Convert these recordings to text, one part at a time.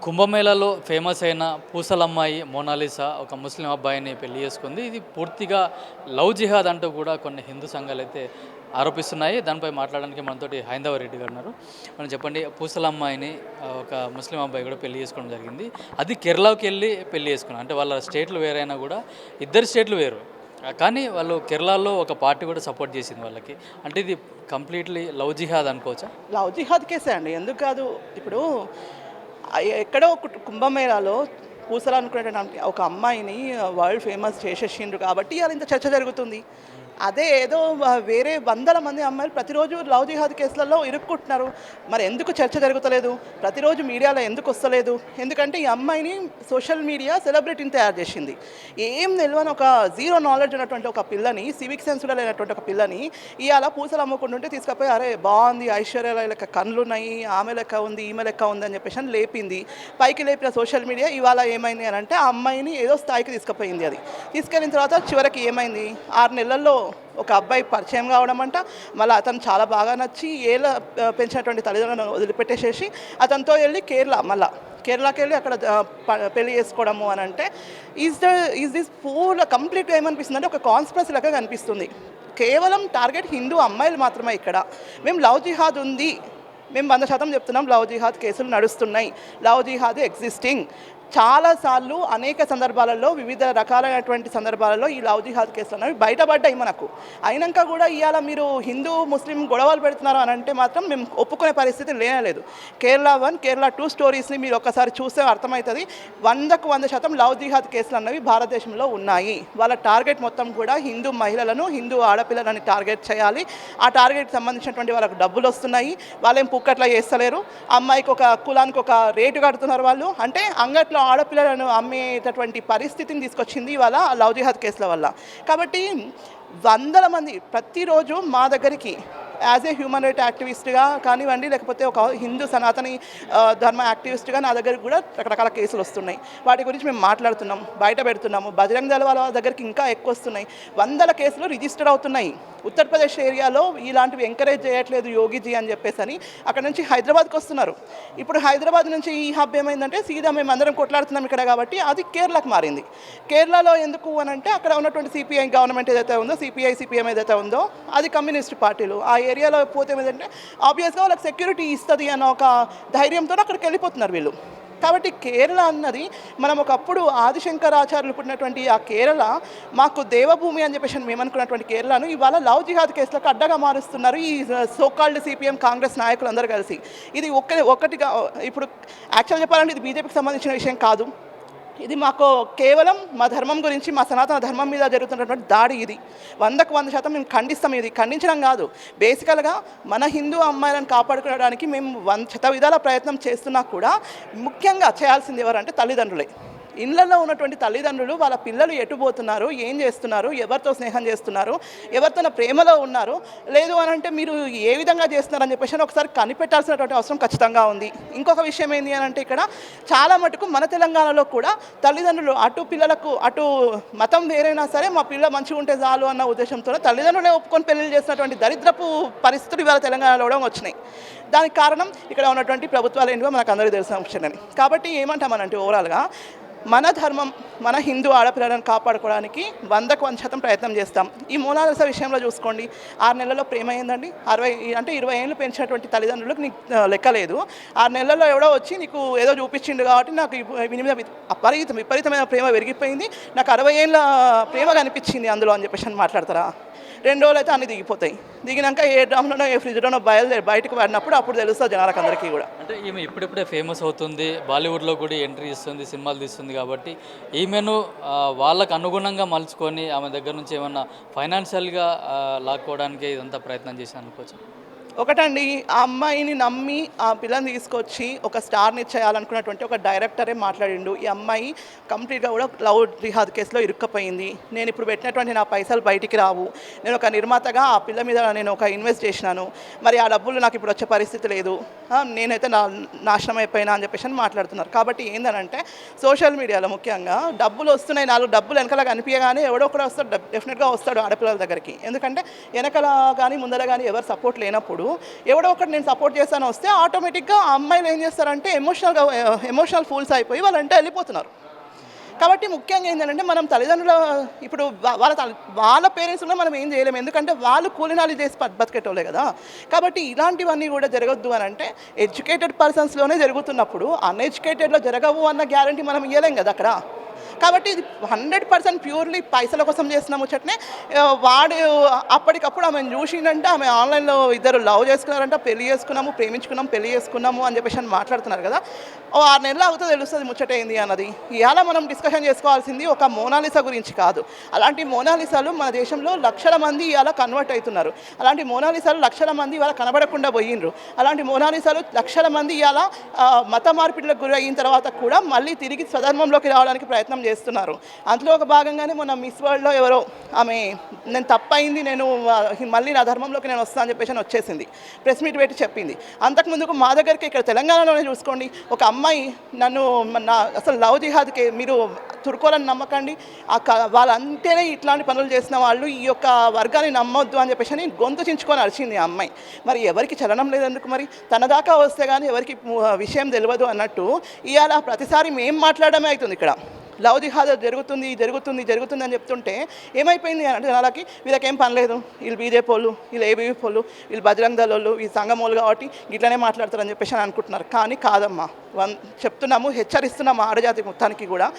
కుంభమేళాలో famous అయిన పూసలమ్మాయి Mona Lisa ఒక ముస్లిం అబ్బాయిని పెళ్లి చేసుకుంది. ఇది పూర్తిగా లవ్ జిహాద్ అంటూ కూడా కొన్ని హిందూ సంఘాలు అయితే ఆరోపిస్తున్నాయి. దానిపై మాట్లాడడానికి మనతోటి హైందవ రెడ్డి గారు ఉన్నారు. మనం చెప్పండి, పూసలమ్మాయిని ఒక ముస్లిం అబ్బాయి కూడా పెళ్లి చేసుకోవడం జరిగింది. అది కేరళకి వెళ్ళి పెళ్లి చేసుకున్నారు. అంటే వాళ్ళ స్టేట్లు వేరైనా కూడా ఇద్దరు స్టేట్లు వేరు, కానీ వాళ్ళు కేరళలో ఒక పార్టీ కూడా సపోర్ట్ చేసింది వాళ్ళకి. అంటే ఇది కంప్లీట్లీ లవ్ జిహాద్ అనుకోవచ్చా? లవ్ జిహాద్ కేసే అండి. ఎందుకు కాదు? ఇప్పుడు ఎక్కడో ఒక కుంభమేళాలో పూసలు అనుకునేటువంటి ఒక అమ్మాయిని వరల్డ్ ఫేమస్ చేసేసిండ్రు కాబట్టి అది ఇంత చర్చ జరుగుతుంది. అదే ఏదో వేరే వందల మంది అమ్మాయిలు ప్రతిరోజు లవ్ జిహాద్ కేసులలో ఇరుక్కుంటున్నారు. మరి ఎందుకు చర్చ జరుగుతలేదు? ప్రతిరోజు మీడియాలో ఎందుకు వస్తలేదు? ఎందుకంటే ఈ అమ్మాయిని సోషల్ మీడియా సెలబ్రిటీని తయారు చేసింది. ఏం తెలియని ఒక జీరో నాలెడ్జ్ ఉన్నటువంటి ఒక పిల్లని, సివిక్ సెన్స్ కూడా లేనటువంటి ఒక పిల్లని ఇవాళ పూసలు అమ్ముకుంటుంటే తీసుకపోయి, అరే బాగుంది, ఐశ్వర్య లెక్క కళ్ళు ఉన్నాయి, ఆమె లెక్క ఉంది, ఈమె లెక్క ఉంది అని చెప్పేసి అని లేపింది. పైకి లేపిన సోషల్ మీడియా ఇవాళ ఏమైంది అని అంటే ఆ అమ్మాయిని ఏదో స్థాయికి తీసుకుపోయింది. అది తీసుకెళ్ళిన తర్వాత చివరికి ఏమైంది, 6 నెలల్లో ఒక అబ్బాయి పరిచయం కావడం అంట. మళ్ళీ అతను చాలా బాగా నచ్చి ఏళ్ళ పెంచినటువంటి తల్లిదండ్రులను వదిలిపెట్టేసేసి అతనితో వెళ్ళి కేరళకి వెళ్ళి అక్కడ పెళ్లి చేసుకోవడము అని అంటే ఈజ్ దిస్ పూల్ కంప్లీట్గా ఏమనిపిస్తుంది అంటే ఒక కాన్స్పిరసీ లాగా కనిపిస్తుంది. కేవలం టార్గెట్ హిందూ అమ్మాయిలు మాత్రమే. ఇక్కడ మేము లవ్ జిహాద్ ఉంది, మేము 100% చెప్తున్నాం, లవ్ జిహాద్ కేసులు నడుస్తున్నాయి, లవ్ జిహాద్ ఎగ్జిస్టింగ్. చాలాసార్లు అనేక సందర్భాలలో వివిధ రకాలైనటువంటి సందర్భాలలో ఈ లవ్ జిహాద్ కేసులు అనేవి బయటపడ్డాయి మనకు. అయినాక కూడా ఇవాళ మీరు హిందూ ముస్లిం గొడవలు పెడుతున్నారు అని అంటే మాత్రం మేము ఒప్పుకునే పరిస్థితి లేనేలేదు. కేరళ 1, కేరళ 2 స్టోరీస్ని మీరు ఒకసారి చూస్తే అర్థమవుతుంది. 100% లవ్ జిహాద్ కేసులు అన్నవి భారతదేశంలో ఉన్నాయి. వాళ్ళ టార్గెట్ మొత్తం కూడా హిందూ మహిళలను, హిందూ ఆడపిల్లలని టార్గెట్ చేయాలి. ఆ టార్గెట్ సంబంధించినటువంటి వాళ్ళకు డబ్బులు వస్తున్నాయి. వాళ్ళేం పుక్కట్లా చేస్తలేరు. అమ్మాయికి ఒక కులానికి ఒక రేటు కడుతున్నారు వాళ్ళు. అంటే అంగట్లో ఆడపిల్లలను అమ్మేటటువంటి పరిస్థితిని తీసుకొచ్చింది ఇవాళ లవ్ జిహాద్ కేసుల వల్ల. కాబట్టి వందల మంది ప్రతిరోజు మా దగ్గరికి యాజ్ ఏ హ్యూమన్ రైట్ యాక్టివిస్ట్గా కానివ్వండి, లేకపోతే ఒక హిందూ సనాతని ధర్మ యాక్టివిస్ట్గా నా దగ్గరికి కూడా రకరకాల కేసులు వస్తున్నాయి. వాటి గురించి మేము మాట్లాడుతున్నాం, బయట పెడుతున్నాము. బజరంగ దళ వాళ్ళ దగ్గరికి ఇంకా ఎక్కువ వస్తున్నాయి. వందల కేసులు రిజిస్టర్ అవుతున్నాయి. ఉత్తరప్రదేశ్ ఏరియాలో ఇలాంటివి ఎంకరేజ్ చేయట్లేదు యోగిజీ అని చెప్పేసి అని అక్కడ నుంచి హైదరాబాద్కి వస్తున్నారు. ఇప్పుడు హైదరాబాద్ నుంచి ఈ హబ్ ఏమైందంటే సీదా మేము అందరం కొట్లాడుతున్నాం ఇక్కడ కాబట్టి అది కేరళకు మారింది. కేరళలో ఎందుకు అని అంటే అక్కడ ఉన్నటువంటి సిపిఐ గవర్నమెంట్ ఏదైతే ఉందో, సిపిఎం ఏదైతే ఉందో అది కమ్యూనిస్ట్ పార్టీలు. ఆ ఏరియాలో పోతే ఏదంటే ఆబ్వియస్గా వాళ్ళకి సెక్యూరిటీ ఇస్తుంది అన్న ఒక ధైర్యంతో అక్కడికి వెళ్ళిపోతున్నారు వీళ్ళు. కాబట్టి కేరళ అన్నది మనం ఒకప్పుడు ఆదిశంకరాచార్యులు పుట్టినటువంటి ఆ కేరళ మాకు దేవభూమి అని చెప్పేసి మేము అనుకున్నటువంటి కేరళను ఇవాళ లవ్ జిహాద్ కేసులకు అడ్డగా మారుస్తున్నారు ఈ సోకాల్డ్ సిపిఎం కాంగ్రెస్ నాయకులు అందరూ కలిసి. ఇది ఒకటిగా ఇప్పుడు యాక్చువల్ చెప్పాలంటే ఇది బీజేపీకి సంబంధించిన విషయం కాదు. ఇది మాకు కేవలం మా ధర్మం గురించి, మా సనాతన ధర్మం మీద జరుగుతున్నటువంటి దాడి. ఇది 100% మేము ఖండిస్తాం. ఇది ఖండించడం కాదు, బేసికల్గా మన హిందూ అమ్మాయిలను కాపాడుకోవడానికి మేము 100 విధాల ప్రయత్నం చేస్తున్నా కూడా ముఖ్యంగా చేయాల్సింది ఎవరంటే తల్లిదండ్రులే. ఇళ్లలో ఉన్నటువంటి తల్లిదండ్రులు వాళ్ళ పిల్లలు ఎటుపోతున్నారు, ఏం చేస్తున్నారు, ఎవరితో స్నేహం చేస్తున్నారు, ఎవరితో ప్రేమలో ఉన్నారు, లేదు అని అంటే మీరు ఏ విధంగా చేస్తున్నారని చెప్పేసి ఒకసారి కనిపెట్టాల్సినటువంటి అవసరం ఖచ్చితంగా ఉంది. ఇంకొక విషయం ఏంటి అని అంటే ఇక్కడ చాలా మటుకు మన తెలంగాణలో కూడా తల్లిదండ్రులు అటు పిల్లలకు అటు మతం వేరైనా సరే మా పిల్ల మంచిగా ఉంటే చాలు అన్న ఉద్దేశంతో తల్లిదండ్రులే ఒప్పుకొని పెళ్లి చేసినటువంటి దరిద్రపు పరిస్థితులు ఇవాళ తెలంగాణలో కూడా వచ్చినాయి. దానికి కారణం ఇక్కడ ఉన్నటువంటి ప్రభుత్వాలు ఏంటో మనకు అందరికీ తెలిసిన విషయమని. కాబట్టి ఏమంటామనంటే ఓవరాల్గా మన ధర్మం, మన హిందూ ఆడపిల్లలను కాపాడుకోవడానికి 100% ప్రయత్నం చేస్తాం. ఈ మోనాలిసా విషయంలో చూసుకోండి, 6 నెలల్లో ప్రేమ అయిందండి. 20 ఏళ్ళు పెంచినటువంటి తల్లిదండ్రులకు నీకు లెక్కలేదు. 6 నెలల్లో ఎవడో వచ్చి నీకు ఏదో చూపించిండు కాబట్టి నాకు విపరీతమైన ప్రేమ పెరిగిపోయింది, నాకు 60 ఏళ్ళ ప్రేమ కనిపించింది అందులో అని చెప్పేసి అని మాట్లాడతారా? 2 రోజులు అయితే అన్నీ దిగిపోతాయి. దిగినాక ఏ డ్రామ్లోనో ఏ ఫ్రిడ్జ్లోనో బయటకు పడినప్పుడు అప్పుడు తెలుస్తుంది జనాలకు అందరికీ కూడా. అంటే ఈమె ఇప్పుడిప్పుడే ఫేమస్ అవుతుంది, బాలీవుడ్లో కూడా ఎంట్రీ ఇస్తుంది, సినిమాలు తీస్తుంది. కాబట్టి ఈమెను వాళ్ళకు అనుగుణంగా మలుచుకొని ఆమె దగ్గర నుంచి ఏమన్నా ఫైనాన్షియల్గా లాక్కోవడానికి ఇదంతా ప్రయత్నం చేశాను అనుకోవచ్చు. ఒకటండి, ఆ అమ్మాయిని నమ్మి ఆ పిల్లని తీసుకొచ్చి ఒక స్టార్ని చేయాలనుకున్నటువంటి ఒక డైరెక్టరే మాట్లాడిండు. ఈ అమ్మాయి కంప్లీట్గా కూడా లవ్ జిహాద్ కేసులో ఇరుక్కపోయింది. నేను ఇప్పుడు పెట్టినటువంటి నా పైసలు బయటికి రావు, నేను ఒక నిర్మాతగా ఆ పిల్ల మీద నేను ఒక ఇన్వెస్ట్ చేసినాను, మరి ఆ డబ్బులు నాకు ఇప్పుడు వచ్చే పరిస్థితి లేదు, నేనైతే నాశనం అయిపోయినా అని చెప్పేసి అని మాట్లాడుతున్నారు. కాబట్టి ఏంటంటే సోషల్ మీడియాలో ముఖ్యంగా డబ్బులు వస్తున్నాయి, 4 డబ్బులు వెనకాల కనిపించగానే ఎవడో కూడా వస్తాడు, డెఫినెట్గా వస్తాడు ఆడపిల్లల దగ్గరికి. ఎందుకంటే వెనకాల కానీ ముందర కానీ ఎవరు సపోర్ట్ లేనప్పుడు ఉన్నప్పుడు ఎవడో ఒకటి నేను సపోర్ట్ చేస్తాను వస్తే ఆటోమేటిక్గా ఆ అమ్మాయిలు ఏం చేస్తారంటే ఎమోషనల్ ఫూల్స్ అయిపోయి వాళ్ళంటే వెళ్ళిపోతున్నారు. కాబట్టి ముఖ్యంగా ఏంటంటే మనం తల్లిదండ్రుల ఇప్పుడు వాళ్ళ పేరెంట్స్ కూడా మనం ఏం చేయలేము, ఎందుకంటే వాళ్ళు కూలినాలి చేసి బతికేటోళ్ళే కదా. కాబట్టి ఇలాంటివన్నీ కూడా జరగద్దు అని అంటే ఎడ్యుకేటెడ్ పర్సన్స్లోనే జరుగుతున్నప్పుడు అన్ఎడ్యుకేటెడ్లో జరగవు అన్న గ్యారంటీ మనం ఇవ్వలేం కదా అక్కడ. కాబట్టి ఇది 100% ప్యూర్లీ పైసల కోసం చేసిన ముచ్చటనే. వాడు అప్పటికప్పుడు ఆమెను చూసిందంటే ఆమె ఆన్లైన్లో ఇద్దరు లవ్ చేసుకున్నారంట, పెళ్లి చేసుకున్నాము, ప్రేమించుకున్నాము, పెళ్లి చేసుకున్నాము అని చెప్పేసి అని మాట్లాడుతున్నారు కదా. 6 నెలలు అవుతుంది తెలుస్తుంది ముచ్చట ఏంది అన్నది. ఇవాళ మనం డిస్కషన్ చేసుకోవాల్సింది ఒక మోనాలిసా గురించి కాదు. అలాంటి మోనాలిసాలు మన దేశంలో లక్షల మంది ఇవాళ కన్వర్ట్ అవుతున్నారు. అలాంటి మోనాలిసాలు లక్షల మంది ఇవాళ కనబడకుండా పోయిండ్రు. అలాంటి మోనాలిసాలు లక్షల మంది ఇవాళ మత మార్పిడులకు గురి అయిన తర్వాత కూడా మళ్ళీ తిరిగి స్వధర్మంలోకి రావడానికి ప్రయత్నం చేస్తున్నారు. అందులో ఒక భాగంగానే మొన్న మిస్ వరల్డ్లో ఎవరో ఆమె నేను తప్పైంది, నేను మళ్ళీ నా ధర్మంలోకి నేను వస్తాను అని చెప్పేసి వచ్చేసింది, ప్రెస్ మీట్ పెట్టి చెప్పింది. అంతకుముందుకు మా దగ్గరికి ఇక్కడ తెలంగాణలోనే చూసుకోండి, ఒక అమ్మాయి నన్ను అసలు లవ్ జిహాద్కి మీరు తురుకోవాలని నమ్మకండి, వాళ్ళంటేనే ఇట్లాంటి పనులు చేసిన వాళ్ళు ఈ యొక్క వర్గాన్ని నమ్మొద్దు అని చెప్పేసి అని గొంతు చించుకొని అరిచింది ఆ అమ్మాయి. మరి ఎవరికి చలనం లేదెందుకు, మరి తన దాకా వస్తే కానీ ఎవరికి విషయం తెలియదు అన్నట్టు ఇవాళ ప్రతిసారి మేము మాట్లాడమే అవుతుంది. ఇక్కడ లవ్ జిహాద్ జరుగుతుంది జరుగుతుంది జరుగుతుంది అని చెప్తుంటే ఏమైపోయింది అంటే జనాలకి వీళ్ళకేం పని లేదు, వీళ్ళు బీజేపీ వాళ్ళు, వీళ్ళు ఏబీవీ వాళ్ళు, వీళ్ళు బజరంగ్ దళ్ వాళ్ళు, ఈ సంఘం వాళ్ళు కాబట్టి ఇట్లనే మాట్లాడతారని చెప్పేసి అని అనుకుంటున్నారు. కానీ కాదమ్మా, చెప్తున్నాము, హెచ్చరిస్తున్నాము ఆడజాతి మొత్తానికి కూడా,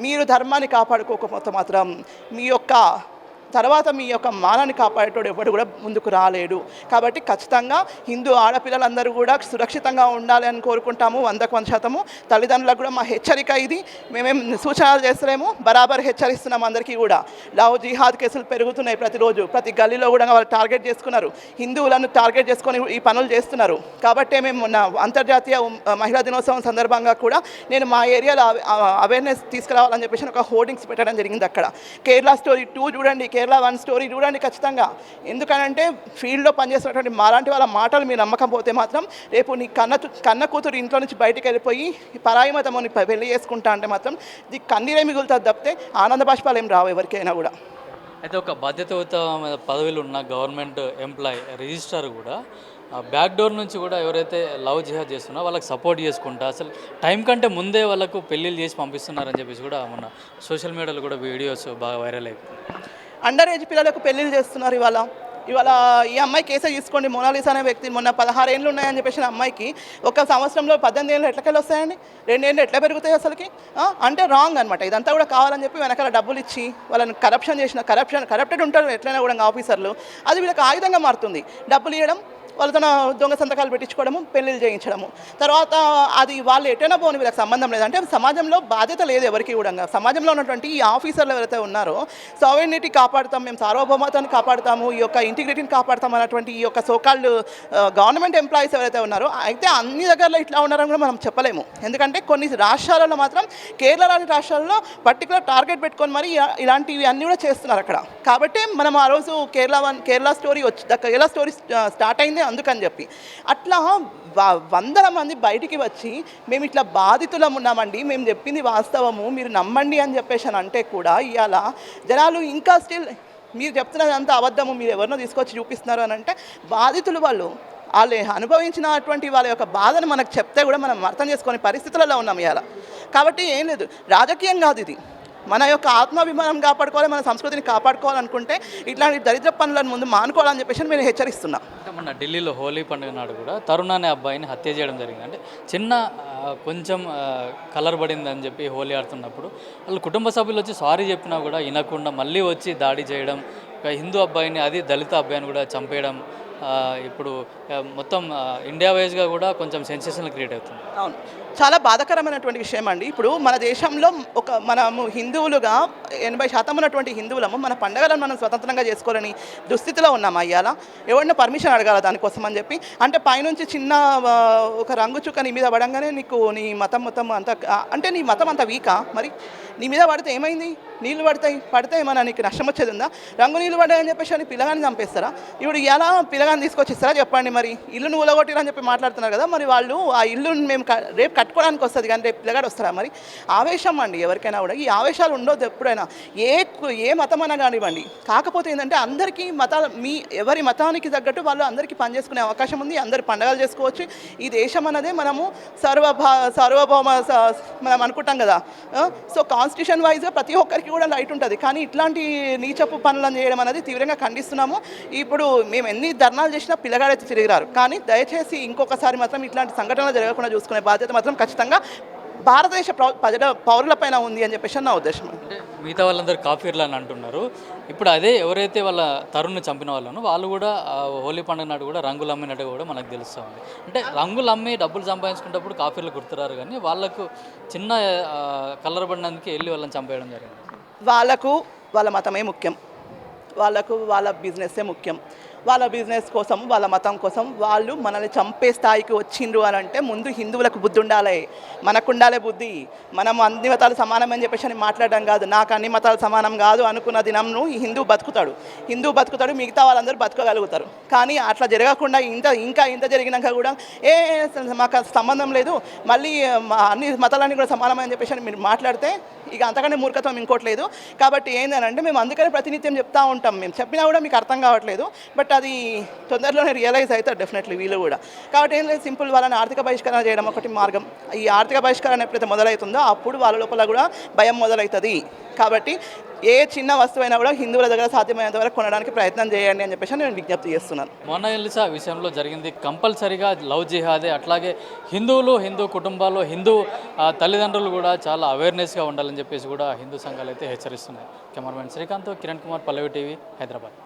మీరు ధర్మాన్ని కాపాడుకోకపోతే మాత్రం మీ యొక్క మానాన్ని కాపాడేటోడు ఎవడు కూడా ముందుకు రాలేడు. కాబట్టి ఖచ్చితంగా హిందూ ఆడపిల్లలందరూ కూడా సురక్షితంగా ఉండాలి అని కోరుకుంటాము 100%. తల్లిదండ్రులకు కూడా మా హెచ్చరిక ఇది. మేమేం సూచనలు చేస్తలేము, బరాబర్ హెచ్చరిస్తున్నాము అందరికీ కూడా. లవ్ జిహాద్ కేసులు పెరుగుతున్నాయి ప్రతిరోజు, ప్రతి గల్లీలో కూడా వాళ్ళు టార్గెట్ చేసుకున్నారు, హిందువులను టార్గెట్ చేసుకొని ఈ పనులు చేస్తున్నారు. కాబట్టి మేము మొన్న అంతర్జాతీయ మహిళా దినోత్సవం సందర్భంగా కూడా నేను మా ఏరియాలో అవేర్నెస్ తీసుకురావాలని చెప్పేసి ఒక హోర్డింగ్స్ పెట్టడం జరిగింది. అక్కడ కేరళ స్టోరీ 2 చూడండి, కేరళ 1 స్టోరీ చూడండి ఖచ్చితంగా. ఎందుకనంటే ఫీల్డ్లో పనిచేస్తున్నటువంటి మాలాంటి వాళ్ళ మాటలు మీరు నమ్మకపోతే మాత్రం రేపు నీ కన్న కూతురు ఇంట్లో నుంచి బయటికి వెళ్ళిపోయి పరాయి మతముని పెళ్లి చేసుకుంటా అంటే మాత్రం ఇది కన్నీరే మిగులుతుంది తప్పితే ఆనంద బాష్పాలు ఏం రావు ఎవరికైనా కూడా. అయితే ఒక బాధ్యతాయుత పదవిలో ఉన్న గవర్నమెంట్ ఎంప్లాయీ రిజిస్ట్రార్ కూడా బ్యాక్ డోర్ నుంచి కూడా ఎవరైతే లవ్ జిహాద్ చేస్తున్నారో వాళ్ళకి సపోర్ట్ చేసుకుంటా అసలు టైం కంటే ముందే వాళ్ళకు పెళ్ళిళ్ళు చేసి పంపిస్తున్నారని చెప్పేసి కూడా మన సోషల్ మీడియాలో కూడా వీడియోస్ బాగా వైరల్ అయిపోయింది. అండర్ ఏజ్ పిల్లలకు పెళ్ళిళ్ళు చేస్తున్నారు. ఇవాళ ఈ అమ్మాయి కేసే తీసుకోండి, మోనాలిసా అనే వ్యక్తి మొన్న 16 ఏళ్ళు ఉన్నాయని చెప్పేసి అమ్మాయికి ఒక సంవత్సరంలో 18 ఏళ్ళు ఎట్లకెళ్ళి వస్తాయండి, 2 ఏళ్ళు ఎట్లా పెరుగుతాయి అసలుకి? అంటే రాంగ్ అనమాట. ఇదంతా కూడా కావాలని చెప్పి వెనకాల డబ్బులు ఇచ్చి వాళ్ళని కరప్టెడ్ ఉంటారు ఎట్లయినా కూడా ఆఫీసర్లు. అది వీళ్ళకి ఆయుధంగా మారుతుంది. డబ్బులు ఇవ్వడం, వాళ్ళతో దొంగ సంతకాలు పెట్టించుకోవడము, పెళ్ళిళ్ళు చేయించడము. తర్వాత అది వాళ్ళు ఎటైనా పోని వీళ్ళకి సంబంధం లేదు. అంటే సమాజంలో బాధ్యత లేదు ఎవరికి కూడా. సమాజంలో ఉన్నటువంటి ఈ ఆఫీసర్లు ఎవరైతే ఉన్నారో సావరెనిటీ కాపాడుతాం, మేము సార్వభౌమతాన్ని కాపాడుతాము, ఈ యొక్క ఇంటిగ్రిటీని కాపాడుతాం అన్నటువంటి ఈ యొక్క సోకాల్డ్ గవర్నమెంట్ ఎంప్లాయీస్ ఎవరైతే ఉన్నారో, అయితే అన్ని దగ్గరలో ఇట్లా ఉన్నారని కూడా మనం చెప్పలేము. ఎందుకంటే కొన్ని రాష్ట్రాలలో మాత్రం, కేరళ లాంటి రాష్ట్రాల్లో పర్టికులర్ టార్గెట్ పెట్టుకొని మరి ఇలాంటివి అన్నీ కూడా చేస్తున్నారు అక్కడ. కాబట్టి మనం ఆ రోజు కేరళ స్టోరీ స్టార్ట్ అయింది అందుకని చెప్పి. అట్లా వందల మంది బయటికి వచ్చి మేము ఇట్లా బాధితులం ఉన్నామండి, మేము చెప్పింది వాస్తవము, మీరు నమ్మండి అని చెప్పేసి అని అంటే కూడా ఇవాళ జనాలు ఇంకా స్టిల్ మీరు చెప్తున్నది అంతా అబద్ధము, మీరు ఎవరినో తీసుకొచ్చి చూపిస్తున్నారు అని అంటే బాధితులు వాళ్ళు అనుభవించినటువంటి వాళ్ళ యొక్క బాధను మనకు చెప్తే కూడా మనం అర్థం చేసుకునే పరిస్థితులలో ఉన్నాం ఇవాళ. కాబట్టి ఏం లేదు, రాజకీయం కాదు ఇది. మన యొక్క ఆత్మాభిమానం కాపాడుకోవాలి, మన సంస్కృతిని కాపాడుకోవాలనుకుంటే ఇట్లాంటి దరిద్ర పనులను ముందు మానుకోవాలని చెప్పేసి నేను హెచ్చరిస్తున్నా. అంటే మొన్న ఢిల్లీలో హోలీ పండుగ నాడు కూడా తరుణ్ అనే అబ్బాయిని హత్య చేయడం జరిగింది. అంటే చిన్న కొంచెం కలర్ పడిందని చెప్పి హోలీ ఆడుతున్నప్పుడు వాళ్ళు కుటుంబ సభ్యులు వచ్చి సారీ చెప్పినా కూడా వినకుండా మళ్ళీ వచ్చి దాడి చేయడం, ఒక హిందూ అబ్బాయిని, అది దళిత అబ్బాయిని కూడా చంపేయడం ఇప్పుడు మొత్తం ఇండియా వైజ్గా కూడా కొంచెం సెన్సేషన్ క్రియేట్ అవుతుంది. అవును, చాలా బాధాకరమైనటువంటి విషయం అండి. ఇప్పుడు మన దేశంలో మనము హిందువులుగా 80% ఉన్నటువంటి హిందువులము మన పండుగలను మనం స్వతంత్రంగా చేసుకోవాలని దుస్థితిలో ఉన్నాము. అయ్యాలా ఎవరిని పర్మిషన్ అడగాల దానికోసం అని చెప్పి. అంటే పైనుంచి చిన్న ఒక రంగు చుక్క నీ మీద పడంగానే నీకు నీ మతం మొత్తం అంత, అంటే నీ మతం అంత వీకా? మరి నీ మీద పడితే ఏమైంది? నీళ్ళు పడితే ఏమన్నా నీకు నష్టం వచ్చేది ఉందా? రంగు నీళ్ళు పడ్డాయని చెప్పేసి అని పిల్లగాని చంపేస్తారా? ఇప్పుడు ఎలా పిల్లగాని తీసుకొచ్చి ఇస్తారా చెప్పండి? మరి ఇల్లును ఊలగొట్టిరని చెప్పి మాట్లాడుతున్నారు కదా, మరి వాళ్ళు ఆ ఇల్లుని మేము రేపు కట్టుకోవడానికి వస్తుంది కానీ రేపు పిల్లగాడు వస్తారా మరి ఆవేశం అండి ఎవరికైనా కూడా ఈ ఆవేశాలు ఉండొద్దు ఎప్పుడైనా ఏ మతం అయినా కానివ్వండి కాకపోతే ఏంటంటే అందరికీ ఎవరి మతానికి తగ్గట్టు వాళ్ళు అందరికీ పనిచేసుకునే అవకాశం ఉంది అందరు పండుగలు చేసుకోవచ్చు ఈ దేశం అన్నదే మనము సార్వభౌమ మనం అనుకుంటాం కదా సో కాన్స్టిట్యూషన్ వైజ్గా ప్రతి ఒక్కరికి కూడా రైట్ ఉంటుంది కానీ ఇట్లాంటి నీచపు పనులను చేయడం అనేది తీవ్రంగా ఖండిస్తున్నాము ఇప్పుడు మేము ఎన్ని ధర్నాలు చేసినా పిల్లగాడైతే తిరిగిరారు కానీ దయచేసి ఇంకొకసారి మాత్రం ఇట్లాంటి సంఘటనలు జరగకుండా చూసుకునే బాధ్యత మాత్రం ఖచ్చితంగా భారతదేశ పౌరులపైన ఉంది అని చెప్పేసి నా ఉద్దేశం. అంటే మిగతా వాళ్ళందరూ కాఫీర్లు అని అంటున్నారు. ఇప్పుడు అదే ఎవరైతే వాళ్ళ తరుణ్ని చంపిన వాళ్ళనో వాళ్ళు కూడా హోలీ పండుగ నాడు కూడా రంగులు అమ్మినట్టు కూడా మనకు తెలుస్తూ ఉంది. అంటే రంగులు అమ్మి డబ్బులు సంపాదించుకునేటప్పుడు కాఫీర్లు గుర్తురారు కానీ వాళ్ళకు చిన్న కలర్ పడినందుకు వెళ్ళి వాళ్ళని చంపేయడం జరిగింది. వాళ్ళకు వాళ్ళ మతమే ముఖ్యం, వాళ్ళకు వాళ్ళ బిజినెస్సే ముఖ్యం. వాళ్ళ బిజినెస్ కోసం వాళ్ళ మతం కోసం వాళ్ళు మనల్ని చంపే స్థాయికి వచ్చిండ్రు అని అంటే ముందు హిందువులకు బుద్ధి ఉండాలి, మనకు ఉండాలి బుద్ధి. మనం అన్ని మతాలు సమానం అని చెప్పేసి అని మాట్లాడడం కాదు. నాకు అన్ని మతాలు సమానం కాదు అనుకున్న దినంను ఈ హిందూ బతుకుతాడు, మిగతా వాళ్ళందరూ బతకగలుగుతారు. కానీ అట్లా జరగకుండా ఇంత జరిగినాక కూడా మాకు సంబంధం లేదు మళ్ళీ అన్ని మతాలన్నీ కూడా సమానం అని చెప్పేసి అని మీరు మాట్లాడితే ఇక అంతకంటే మూర్ఖత్వం ఇంకోటి లేదు. కాబట్టి ఏంటంటే మేము అందుకనే ప్రతినిత్యం చెప్తా ఉంటాం, మేము చెప్పినా కూడా మీకు అర్థం కావట్లేదు బట్ అది తొందరలోనే రియలైజ్ అవుతారు డెఫినెట్లీ వీళ్ళు కూడా. కాబట్టి ఏం లేదు సింపుల్ వాళ్ళని ఆర్థిక బహిష్కరణ చేయడం ఒకటి మార్గం. ఈ ఆర్థిక బహిష్కరణ ఎప్పుడైతే మొదలవుతుందో అప్పుడు వాళ్ళ లోపల కూడా భయం మొదలవుతుంది. కాబట్టి ఏ చిన్న వస్తువైనా కూడా హిందువుల దగ్గర సాధ్యమైనంత వరకు కొనడానికి ప్రయత్నం చేయండి అని చెప్పేసి నేను విజ్ఞప్తి చేస్తున్నాను. మొనాలిసా విషయంలో జరిగింది కంపల్సరీగా లవ్ జిహాదే. అట్లాగే హిందూ కుటుంబాల్లో హిందూ తల్లిదండ్రులు కూడా చాలా అవేర్నెస్గా ఉండాలని చెప్పేసి కూడా హిందూ సంఘాలు అయితే హెచ్చరిస్తున్నాయి. కెమెరామెన్ శ్రీకాంత్, కిరణ్ కుమార్, పల్లవి టీవీ, హైదరాబాద్.